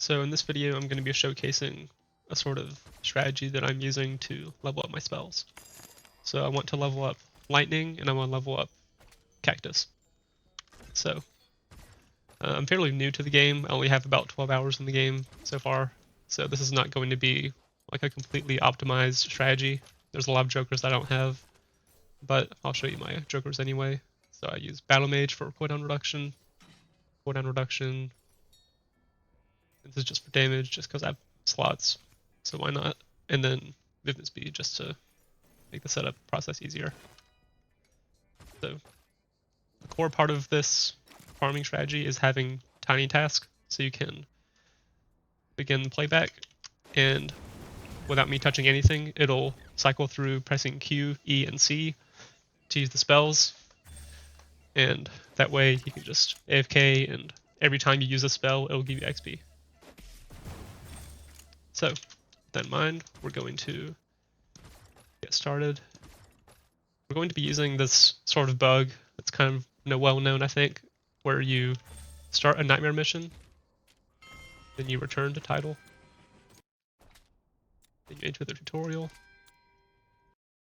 So in this video, I'm going to be showcasing a sort of strategy that I'm using to level up my spells. So I want to level up Lightning, and I want to level up Cactus. So I'm fairly new to the game. I only have about 12 hours in the game so far. So this is not going to be like a completely optimized strategy. There's a lot of jokers I don't have, but I'll show you my jokers anyway. So I use Battle Mage for cooldown reduction. This is just for damage, just because I have slots, so why not? And then movement speed, just to make the setup process easier. So the core part of this farming strategy is having tiny tasks, so you can begin the playback, and without me touching anything, it'll cycle through pressing Q, E, and C to use the spells, and that way you can just AFK, and every time you use a spell, it'll give you XP. So, with that in mind, we're going to get started. We're going to be using this sort of bug that's kind of well known, I think, where you start a nightmare mission, then you return to title, then you enter the tutorial.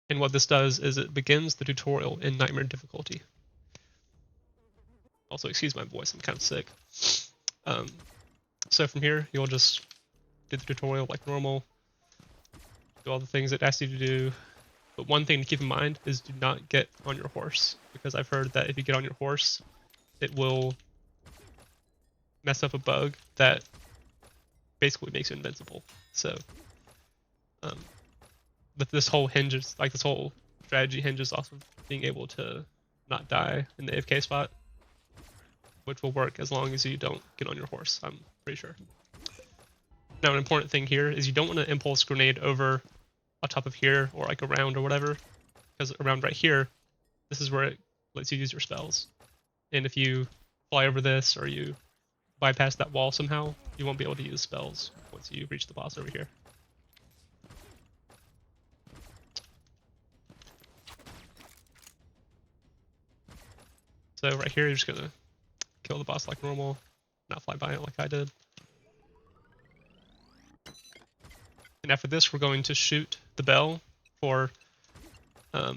And what this does is it begins the tutorial in nightmare difficulty. Also, excuse my voice, I'm kind of sick. So from here, you'll just do the tutorial like normal, do all the things it asks you to do. But one thing to keep in mind is do not get on your horse, because I've heard that if you get on your horse, it will mess up a bug that basically makes you invincible. So, but this whole strategy hinges off of being able to not die in the AFK spot, which will work as long as you don't get on your horse, I'm pretty sure. Now, an important thing here is you don't want to impulse grenade over on top of here or like around or whatever, because around right here, this is where it lets you use your spells. And if you fly over this or you bypass that wall somehow, you won't be able to use spells once you reach the boss over here. So right here, you're just gonna kill the boss like normal, not fly by it like I did. And after this, we're going to shoot the bell for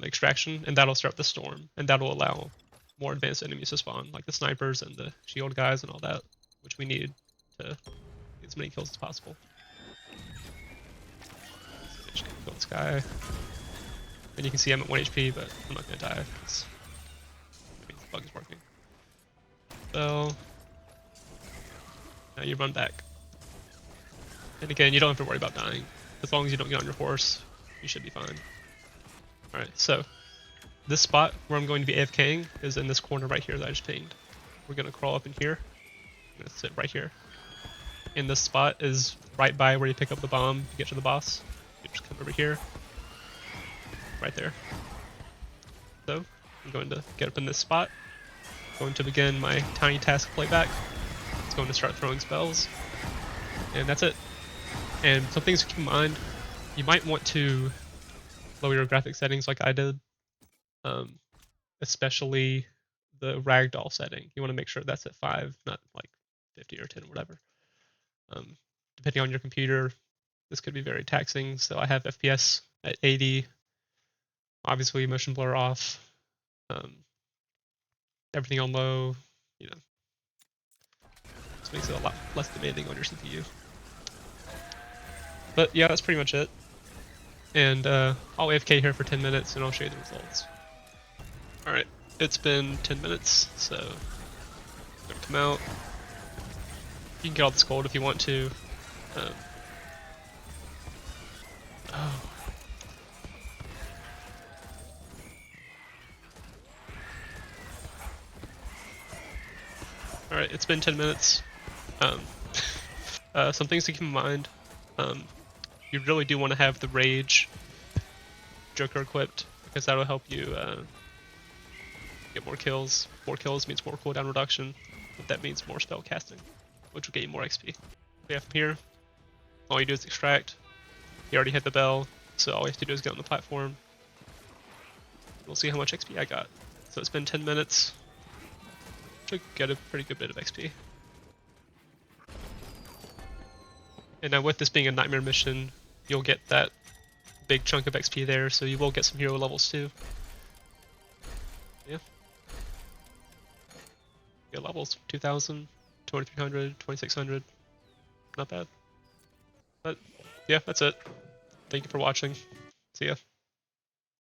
extraction, and that'll start the storm, and that'll allow more advanced enemies to spawn, like the snipers and the shield guys and all that, which we need to get as many kills as possible. So just gonna kill this guy. And you can see I'm at 1 HP, but I'm not gonna die, because the bug is working. So now you run back. And again, you don't have to worry about dying. As long as you don't get on your horse, you should be fine. Alright, so this spot where I'm going to be AFKing is in this corner right here that I just pinged. We're going to crawl up in here. I'm going to sit right here. And this spot is right by where you pick up the bomb to get to the boss. You just come over here. Right there. So, I'm going to get up in this spot. Going to begin my tiny task playback. It's going to start throwing spells. And that's it. And some things to keep in mind, you might want to lower your graphic settings like I did, especially the ragdoll setting. You want to make sure that's at 5, not like 50 or 10 or whatever. Depending on your computer, this could be very taxing, so I have FPS at 80, obviously motion blur off, everything on low, this makes it a lot less demanding on your CPU. But yeah, that's pretty much it. And I'll AFK here for 10 minutes and I'll show you the results. Alright, it's been 10 minutes, so I'm gonna come out. You can get all this gold if you want to. Alright, it's been 10 minutes. Some things to keep in mind. You really do want to have the Rage Joker equipped, because that'll help you get more kills. More kills means more cooldown reduction, but that means more spell casting, which will get you more XP. Yeah, from here, all you do is extract. You already hit the bell, so all you have to do is get on the platform. We'll see how much XP I got. So it's been 10 minutes to get a pretty good bit of XP. And now with this being a nightmare mission, you'll get that big chunk of XP there, so you will get some hero levels too. Yeah. Get levels, 2,000, 2,300, 2,600. Not bad. But yeah, that's it. Thank you for watching. See ya.